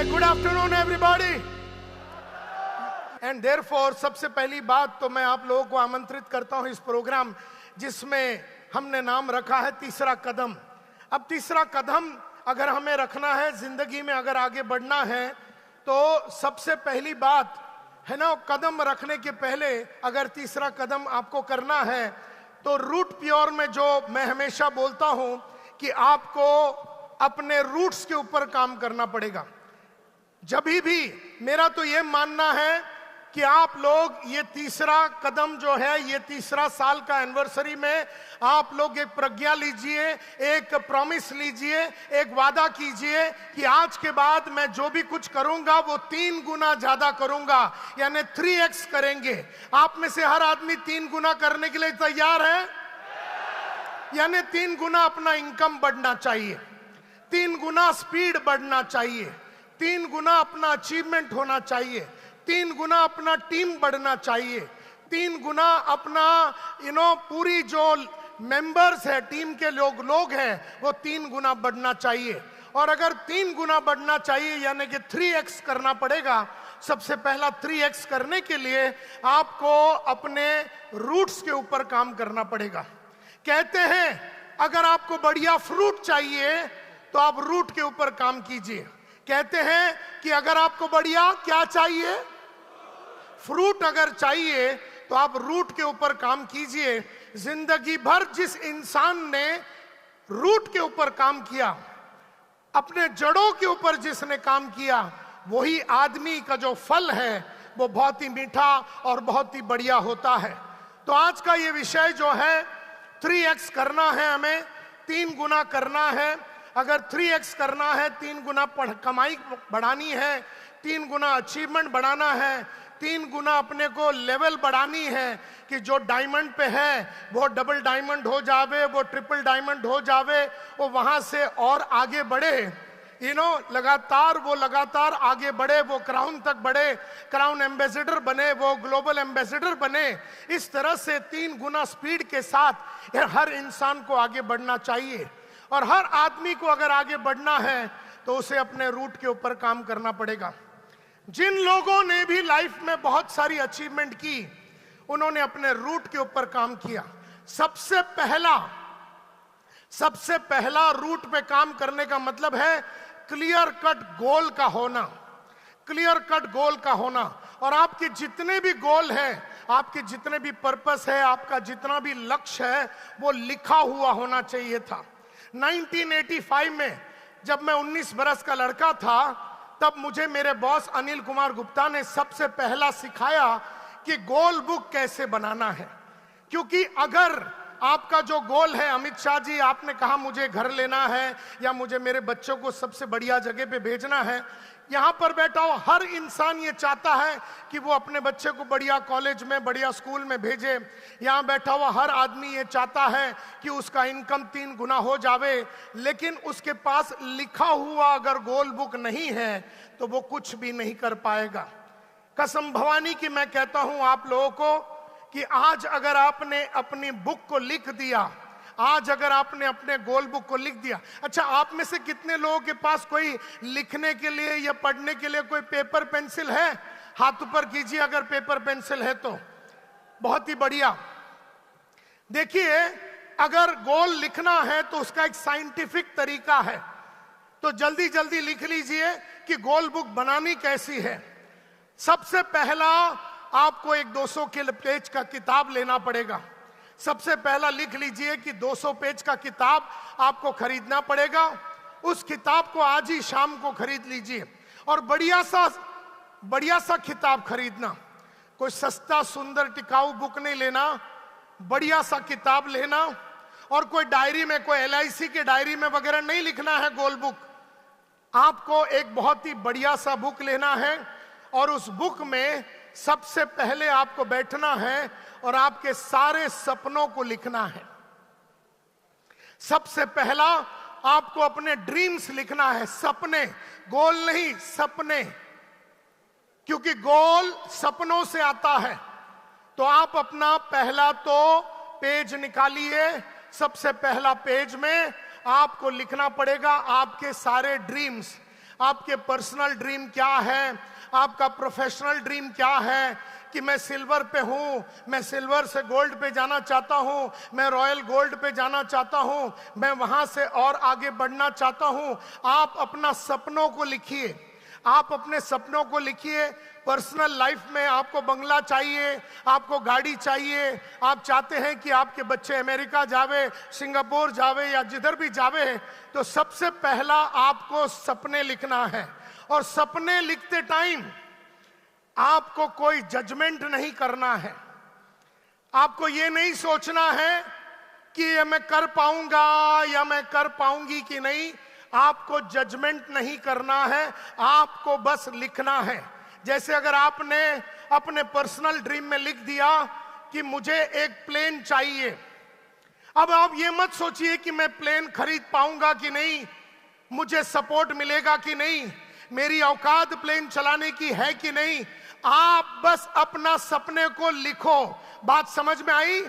Good afternoon everybody. And therefore सबसे पहली बात तो मैं आप लोगों को आमंत्रित करता हूं इस प्रोग्राम जिसमें हमने नाम रखा है तीसरा कदम। अब तीसरा कदम अगर हमें रखना है, जिंदगी में अगर आगे बढ़ना है, तो सबसे पहली बात है ना, कदम रखने के पहले अगर तीसरा कदम आपको करना है तो रूट प्योर में जो मैं हमेशा बोलता हूं कि आपको अपने रूट्स के ऊपर काम करना पड़ेगा। जब भी मेरा तो ये मानना है कि आप लोग ये तीसरा कदम जो है, ये तीसरा साल का एनिवर्सरी में आप लोग एक प्रतिज्ञा लीजिए, एक प्रॉमिस लीजिए, एक वादा कीजिए कि आज के बाद मैं जो भी कुछ करूंगा वो 3 गुना ज्यादा करूंगा, यानी 3x करेंगे। आप में से हर आदमी 3 गुना करने के लिए तैयार है? यानी 3 गुना अपना इनकम बढ़ना चाहिए, 3 गुना स्पीड बढ़ना चाहिए, 3 गुना अपना अचीवमेंट होना चाहिए, 3 गुना अपना टीम बढ़ना चाहिए, 3 गुना अपना पूरी जो मेंबर्स है, टीम के लोग हैं, वो 3 गुना बढ़ना चाहिए। और अगर 3 गुना बढ़ना चाहिए यानी कि 3x करना पड़ेगा। सबसे पहला 3x करने के लिए आपको अपने रूट्स के ऊपर काम करना पड़ेगा। कहते हैं अगर आपको बढ़िया फ्रूट चाहिए तो आप रूट के ऊपर काम कीजिए। कहते हैं कि अगर आपको बढ़िया क्या चाहिए, फ्रूट अगर चाहिए तो आप रूट के ऊपर काम कीजिए। जिंदगी भर जिस इंसान ने रूट के ऊपर काम किया, अपने जड़ों के ऊपर जिसने काम किया, वही आदमी का जो फल है वो बहुत ही मीठा और बहुत ही बढ़िया होता है। तो आज का ये विषय जो है 3x करना है, हमें 3 गुना करना है। अगर 3x करना है, 3 गुना कमाई बढ़ानी है, 3 गुना अचीवमेंट बढ़ाना है, 3 गुना अपने को लेवल बढ़ानी है कि जो डायमंड पे है वो डबल डायमंड हो जावे, वो ट्रिपल डायमंड हो जावे, वो वहां से और आगे बढ़े, लगातार आगे बढ़े, वो क्राउन तक बढ़े, क्राउन एम्बेसडर बने, वो ग्लोबल एम्बेसडर बने। इस तरह से 3 गुना स्पीड के साथ हर इंसान को आगे बढ़ना चाहिए। और हर आदमी को अगर आगे बढ़ना है तो उसे अपने रूट के ऊपर काम करना पड़ेगा। जिन लोगों ने भी लाइफ में बहुत सारी अचीवमेंट की, उन्होंने अपने रूट के ऊपर काम किया। सबसे पहला रूट पे काम करने का मतलब है क्लियर कट गोल का होना, क्लियर कट गोल का होना। और आपके जितने भी गोल हैं, आपके जितने भी पर्पस है, आपका जितना भी लक्ष्य है, वो लिखा हुआ होना चाहिए था। 1985 में जब मैं 19 बरस का लड़का था, तब मुझे मेरे बॉस अनिल कुमार गुप्ता ने सबसे पहला सिखाया कि गोल बुक कैसे बनाना है। क्योंकि अगर आपका जो गोल है, अमित शाह जी आपने कहा मुझे घर लेना है या मुझे मेरे बच्चों को सबसे बढ़िया जगह पे भेजना है, यहां पर बैठा हो हर इंसान ये चाहता है कि वो अपने बच्चे को बढ़िया कॉलेज में, बढ़िया स्कूल में भेजे। यहां बैठा हुआ हर आदमी ये चाहता है कि उसका इनकम 3 गुना हो जावे, लेकिन उसके पास लिखा हुआ अगर गोल बुक नहीं है तो वो कुछ भी नहीं कर पाएगा। कसम भवानी की मैं कहता हूं आप लोगों को कि आज अगर आपने अपनी बुक को लिख दिया, आज अगर आपने अपने गोल बुक को लिख दिया। अच्छा, आप में से कितने लोगों के पास कोई लिखने के लिए या पढ़ने के लिए कोई पेपर पेंसिल है? हाथ ऊपर कीजिए अगर पेपर पेंसिल है तो। बहुत ही बढ़िया। देखिए, अगर गोल लिखना है तो उसका एक साइंटिफिक तरीका है। तो जल्दी जल्दी लिख लीजिए कि गोल बुक बनानी कैसी है। सबसे पहला आपको एक 200 के पेज का किताब लेना पड़ेगा। सबसे पहला लिख लीजिए कि 200 पेज का किताब आपको खरीदना पड़ेगा। उस किताब को आज ही शाम को खरीद लीजिए और बढ़िया सा किताब खरीदना। कोई सस्ता सुंदर टिकाऊ बुक नहीं लेना, बढ़िया सा किताब लेना। और कोई डायरी में, कोई LIC के डायरी में वगैरह नहीं लिखना है गोल बुक। आपको एक बहुत ही बढ़िया सा बुक लेना है और उस बुक में सबसे पहले आपको बैठना है और आपके सारे सपनों को लिखना है। सबसे पहला आपको अपने ड्रीम्स लिखना है, सपने, गोल नहीं, सपने। क्योंकि गोल सपनों से आता है। तो आप अपना पहला तो पेज निकालिए। सबसे पहला पेज में आपको लिखना पड़ेगा आपके सारे ड्रीम्स, आपके पर्सनल ड्रीम क्या है, आपका प्रोफेशनल ड्रीम क्या है कि मैं सिल्वर पे हूं, मैं सिल्वर से गोल्ड पे जाना चाहता हूं, मैं रॉयल गोल्ड पे जाना चाहता हूं, मैं वहां से और आगे बढ़ना चाहता हूं। आप अपना सपनों को लिखिए, आप अपने सपनों को लिखिए। पर्सनल लाइफ में आपको बंगला चाहिए, आपको गाड़ी चाहिए, आप चाहते हैं कि आपके बच्चे अमेरिका जावे, सिंगापुर जावे या जिधर भी जावे, तो सबसे पहला आपको सपने लिखना है। और सपने लिखते टाइम आपको कोई जजमेंट नहीं करना है। आपको ये नहीं सोचना है कि ये मैं कर पाऊंगा या मैं कर पाऊंगी कि नहीं। आपको जजमेंट नहीं करना है, आपको बस लिखना है। जैसे अगर आपने अपने पर्सनल ड्रीम में लिख दिया कि मुझे एक प्लेन चाहिए, अब आप ये मत सोचिए कि मैं प्लेन खरीद पाऊंगा कि नहीं, मुझे सपोर्ट मिलेगा कि नहीं, मेरी औकात प्लेन चलाने की है कि नहीं। आप बस अपना सपने को लिखो। बात समझ में आई?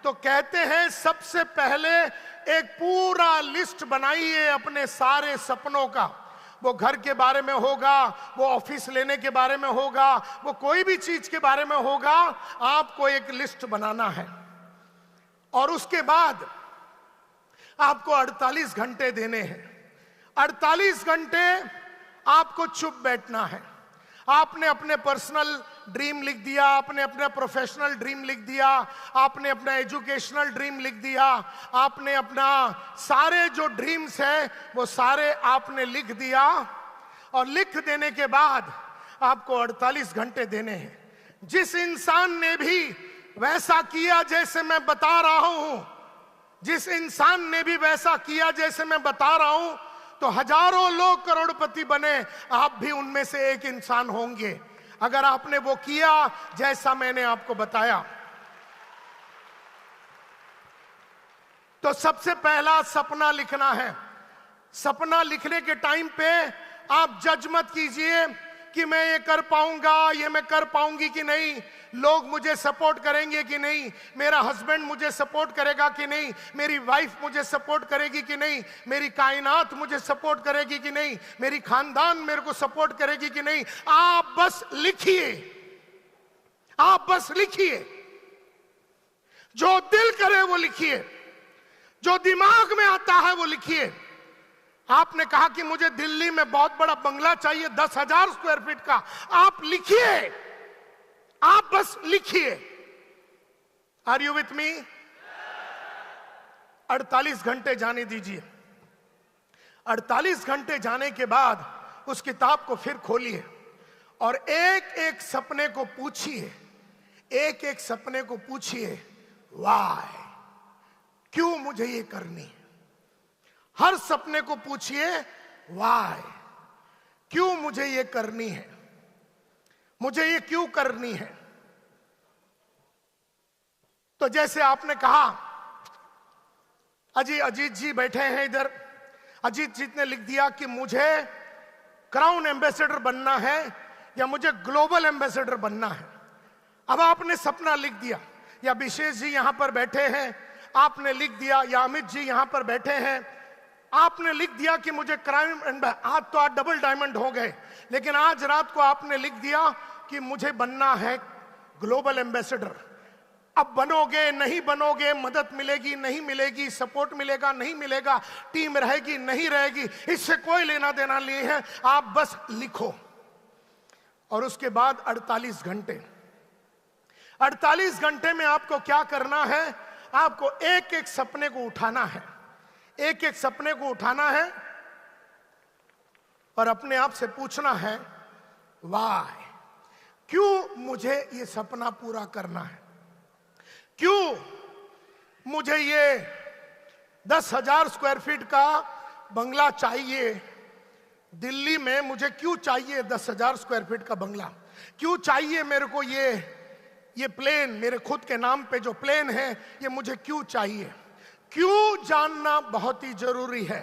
तो कहते हैं सबसे पहले एक पूरा लिस्ट बनाइए अपने सारे सपनों का। वो घर के बारे में होगा, वो ऑफिस लेने के बारे में होगा, वो कोई भी चीज के बारे में होगा, आपको एक लिस्ट बनाना है। और उसके बाद आपको 48 घंटे देने हैं। 48 घंटे आपको चुप बैठना है। आपने अपने पर्सनल ड्रीम लिख दिया, आपने अपना प्रोफेशनल ड्रीम लिख दिया, आपने अपना एजुकेशनल ड्रीम लिख दिया, आपने अपना सारे जो ड्रीम्स हैं वो सारे आपने लिख दिया। और लिख देने के बाद आपको 48 घंटे देने हैं। जिस इंसान ने भी वैसा किया जैसे मैं बता रहा हूं, जिस इंसान ने भी वैसा किया जैसे मैं बता रहा हूं, तो हजारों लोग करोड़पति बने, आप भी उनमें से एक इंसान होंगे अगर आपने वो किया जैसा मैंने आपको बताया। तो सबसे पहला सपना लिखना है। सपना लिखने के टाइम पे आप जज मत कीजिए कि मैं ये कर पाऊंगा, ये मैं कर पाऊंगी कि नहीं, लोग मुझे सपोर्ट करेंगे कि नहीं, मेरा हस्बैंड मुझे सपोर्ट करेगा कि नहीं, मेरी वाइफ मुझे सपोर्ट करेगी कि नहीं, मेरी कायनात मुझे सपोर्ट करेगी कि नहीं, मेरी खानदान मेरे को सपोर्ट करेगी कि नहीं। आप बस लिखिए, आप बस लिखिए, जो दिल करे वो लिखिए, जो दिमाग में आता है वो लिखिए। आपने कहा कि मुझे दिल्ली में बहुत बड़ा बंगला चाहिए 10,000 स्क्वायर फीट का, आप लिखिए, आप बस लिखिए। Are you with me? 48 घंटे जाने दीजिए। 48 घंटे जाने के बाद उस किताब को फिर खोलिए और एक एक सपने को पूछिए, एक एक सपने को पूछिए, वाई, क्यों मुझे ये करनी है। हर सपने को पूछिए, वाई, क्यों मुझे ये करनी है, मुझे ये क्यों करनी है। तो जैसे आपने कहा, अजीत जी बैठे हैं इधर, अजीत जी ने लिख दिया कि मुझे क्राउन एम्बेसडर बनना है या मुझे ग्लोबल एम्बेसडर बनना है। अब आपने सपना लिख दिया, या विशेष जी यहां पर बैठे हैं, आपने लिख दिया, या अमित जी यहां पर बैठे हैं, आपने लिख दिया कि मुझे क्राउन, आज तो आज डबल डायमंड हो गए, लेकिन आज रात को आपने लिख दिया कि मुझे बनना है ग्लोबल एम्बेसडर। अब बनोगे नहीं बनोगे, मदद मिलेगी नहीं मिलेगी, सपोर्ट मिलेगा नहीं मिलेगा, टीम रहेगी नहीं रहेगी, इससे कोई लेना देना नहीं है। आप बस लिखो। और उसके बाद 48 घंटे, 48 घंटे में आपको क्या करना है? आपको एक एक सपने को उठाना है, एक एक सपने को उठाना है और अपने आप से पूछना है, वाई, क्यों मुझे ये सपना पूरा करना है, क्यों मुझे ये 10,000 स्क्वायर फीट का बंगला चाहिए दिल्ली में, मुझे क्यों चाहिए 10,000 स्क्वायर फीट का बंगला, क्यों चाहिए मेरे को ये प्लेन, मेरे खुद के नाम पे जो प्लेन है ये मुझे क्यों चाहिए। क्यों जानना बहुत ही जरूरी है।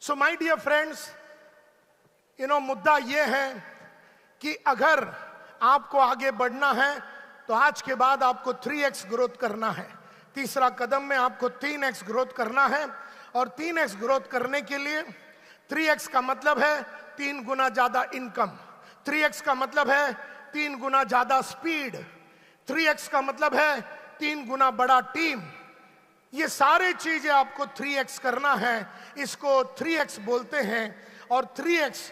सो माय डियर फ्रेंड्स, मुद्दा ये है कि अगर आपको आगे बढ़ना है तो आज के बाद आपको 3x ग्रोथ करना है। तीसरा कदम में आपको 3x ग्रोथ करना है, और 3x ग्रोथ करने के लिए 3x का मतलब है 3 गुना ज्यादा इनकम, 3x का मतलब है 3 गुना ज्यादा स्पीड, 3x का मतलब है 3 गुना बड़ा टीम। ये सारे चीजें आपको 3x करना है, इसको 3x बोलते हैं। और 3x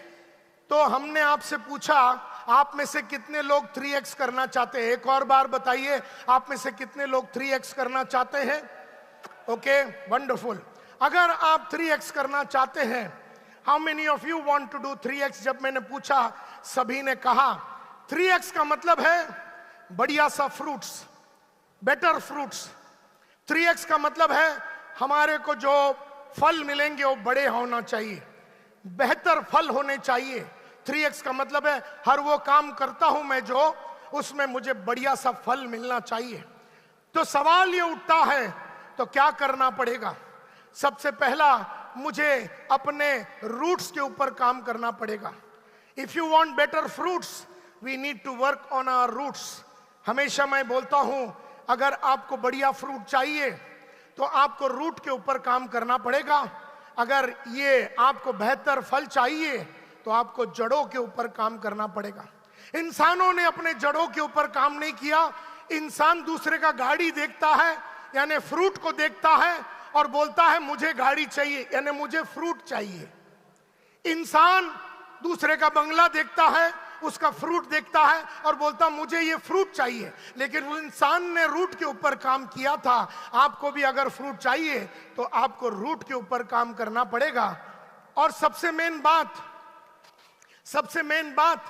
तो हमने आपसे पूछा, आप में से कितने लोग 3x करना चाहते हैं? एक और बार बताइए, आप में से कितने लोग 3x करना चाहते हैं? Okay, wonderful. अगर आप 3x करना चाहते हैं, how many of you want to do 3x? जब मैंने पूछा, सभी ने कहा 3x का मतलब है बढ़िया सा फ्रूट्स, बेटर फ्रूट्स। 3x का मतलब है हमारे को जो फल मिलेंगे वो बड़े होना चाहिए, बेहतर फल होने चाहिए। 3x का मतलब है हर वो काम करता हूं मैं जो उसमें मुझे बढ़िया सा फल मिलना चाहिए। तो सवाल ये उठता है, तो क्या करना पड़ेगा? सबसे पहला मुझे अपने रूट्स के ऊपर काम करना पड़ेगा। If you want better fruits we need to work on our roots. हमेशा मैं बोलता हूं, अगर आपको बढ़िया फ्रूट चाहिए तो आपको रूट के ऊपर काम करना पड़ेगा। अगर ये आपको बेहतर फल चाहिए तो आपको जड़ों के ऊपर काम करना पड़ेगा। इंसानों ने अपने जड़ों के ऊपर काम नहीं किया। इंसान दूसरे का गाड़ी देखता है, यानी फ्रूट को देखता है और बोलता है मुझे गाड़ी चाहिए, यानी मुझे फ्रूट चाहिए। इंसान दूसरे का बंगला देखता है, उसका फ्रूट देखता है और बोलता मुझे ये फ्रूट चाहिए। लेकिन वो इंसान ने रूट के ऊपर काम किया था। आपको भी अगर फ्रूट चाहिए तो आपको रूट के ऊपर काम करना पड़ेगा। और सबसे मेन बात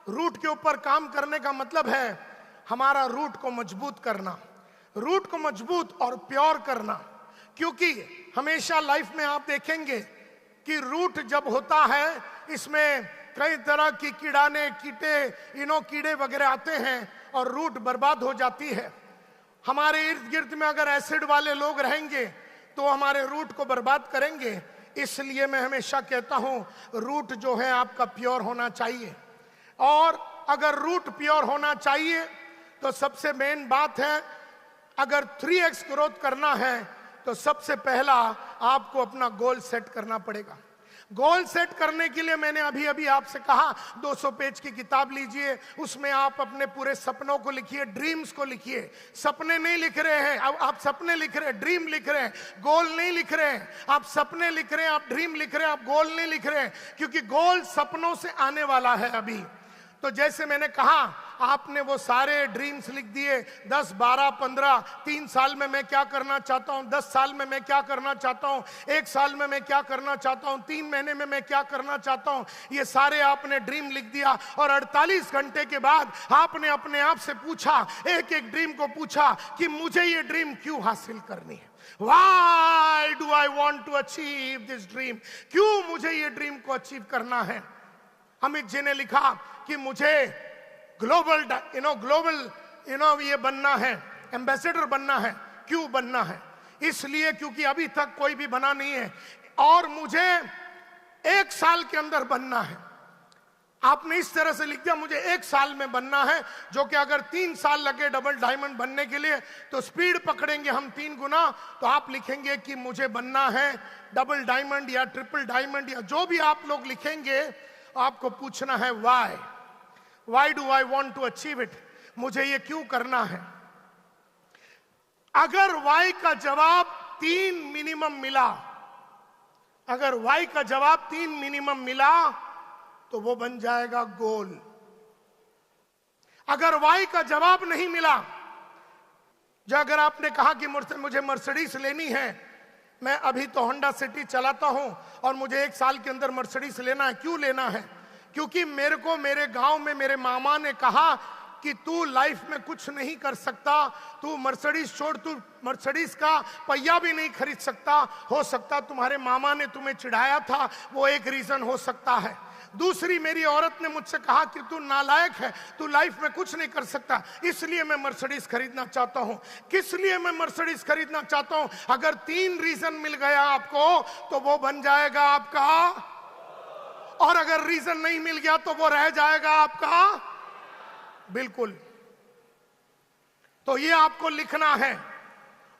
रूट के ऊपर काम करने का मतलब है हमारा रूट को मजबूत करना, रूट को मजबूत और प्योर करना। क्योंकि हमेशा लाइफ में आप देखेंगे कि रूट जब होता है इसमें कई तरह की कीड़े वगैरह आते हैं और रूट बर्बाद हो जाती है। हमारे इर्द गिर्द में अगर एसिड वाले लोग रहेंगे तो हमारे रूट को बर्बाद करेंगे। इसलिए मैं हमेशा कहता हूं रूट जो है आपका प्योर होना चाहिए। और अगर रूट प्योर होना चाहिए तो सबसे मेन बात है, अगर 3x ग्रोथ करना है तो सबसे पहला आपको अपना गोल सेट करना पड़ेगा। गोल सेट करने के लिए मैंने अभी आपसे कहा 200 पेज की किताब लीजिए, उसमें आप अपने पूरे सपनों को लिखिए, ड्रीम्स को लिखिए। सपने नहीं लिख रहे हैं, अब आप सपने लिख रहे हैं, ड्रीम लिख रहे हैं, गोल नहीं लिख रहे हैं। आप सपने लिख रहे हैं, आप ड्रीम लिख रहे हैं, आप गोल नहीं लिख रहे हैं, क्योंकि गोल सपनों से आने वाला है अभी। तो जैसे मैंने कहा, आपने वो सारे ड्रीम्स लिख दिए, 10, 12, 15, 3 साल में मैं क्या करना चाहता हूं, 10 साल में मैं क्या करना चाहता हूं, 1 साल में मैं क्या करना चाहता हूं, 3 महीने में मैं क्या करना चाहता हूं। ये सारे आपने ड्रीम लिख दिया और 48 घंटे के बाद आपने अपने आप से पूछा, एक एक ड्रीम को पूछा कि मुझे ये ड्रीम क्यों हासिल करनी है। Why do I want to achieve this dream? क्यों मुझे ये ड्रीम को अचीव करना है। अमित जी ने लिखा कि मुझे ग्लोबल ये बनना है, एम्बेसडर बनना है। क्यों बनना है? इसलिए क्योंकि अभी तक कोई भी बना नहीं है और मुझे 1 साल के अंदर बनना है। आपने इस तरह से लिख दिया मुझे 1 साल में बनना है, जो कि अगर 3 साल लगे डबल डायमंड बनने के लिए तो स्पीड पकड़ेंगे हम 3 गुना। तो आप लिखेंगे कि मुझे बनना है डबल डायमंड या ट्रिपल डायमंड या जो भी आप लोग लिखेंगे, आपको पूछना है why do I want to achieve it, मुझे ये क्यों करना है। अगर वाई का जवाब 3 मिनिमम मिला, अगर वाई का जवाब 3 मिनिमम मिला तो वो बन जाएगा गोल। अगर वाई का जवाब नहीं मिला, जो अगर आपने कहा कि मुझे मर्सिडीज लेनी है, मैं अभी तो होंडा सिटी चलाता हूं और मुझे 1 साल के अंदर मर्सिडीज लेना है। क्यों लेना है? क्योंकि मेरे को मेरे गांव में मेरे मामा ने कहा कि तू लाइफ में कुछ नहीं कर सकता, तू मर्सिडीज छोड़, तू मर्सिडीज का पहिया भी नहीं खरीद सकता। हो सकता तुम्हारे मामा ने तुम्हें चिढ़ाया था, वो एक रीजन हो सकता है। दूसरी, मेरी औरत ने मुझसे कहा कि तू नालायक है, तू लाइफ में कुछ नहीं कर सकता, इसलिए मैं मर्सिडीज खरीदना चाहता हूं। किस लिए मैं मर्सिडीज खरीदना चाहता हूं? अगर 3 रीजन मिल गया आपको तो वो बन जाएगा आपका, और अगर रीजन नहीं मिल गया तो वो रह जाएगा आपका। बिल्कुल। तो ये आपको लिखना है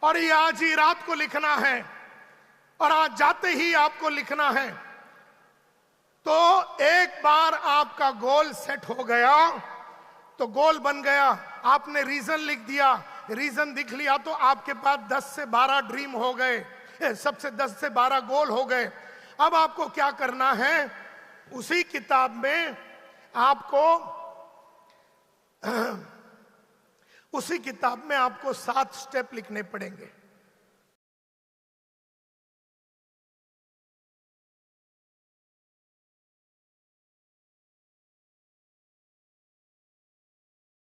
और ये आज ही रात को लिखना है और आज जाते ही आपको लिखना है। तो एक बार आपका गोल सेट हो गया तो गोल बन गया, आपने रीजन लिख दिया, रीजन दिख लिया, तो आपके पास 10 से 12 ड्रीम हो गए, सबसे 10 से 12 गोल हो गए। अब आपको क्या करना है, उसी किताब में आपको 7 स्टेप लिखने पड़ेंगे।